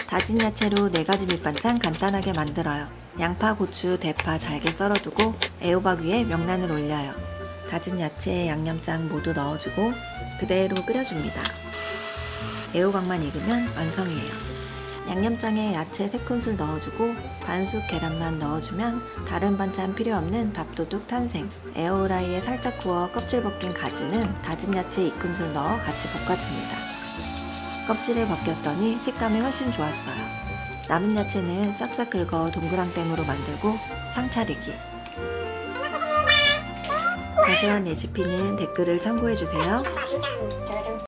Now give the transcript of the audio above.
다진 야채로 4가지 밑반찬 간단하게 만들어요. 양파, 고추, 대파 잘게 썰어두고 애호박 위에 명란을 올려요. 다진 야채에 양념장 모두 넣어주고 그대로 끓여줍니다. 애호박만 익으면 완성이에요. 양념장에 야채 3큰술 넣어주고 반숙 계란만 넣어주면 다른 반찬 필요 없는 밥도둑 탄생. 에어프라이에 살짝 구워 껍질 벗긴 가지는 다진 야채 2큰술 넣어 같이 볶아줍니다. 껍질을 벗겼더니 식감이 훨씬 좋았어요. 남은 야채는 싹싹 긁어 동그랑땡으로 만들고 상 차리기. 자세한 레시피는 댓글을 참고해주세요.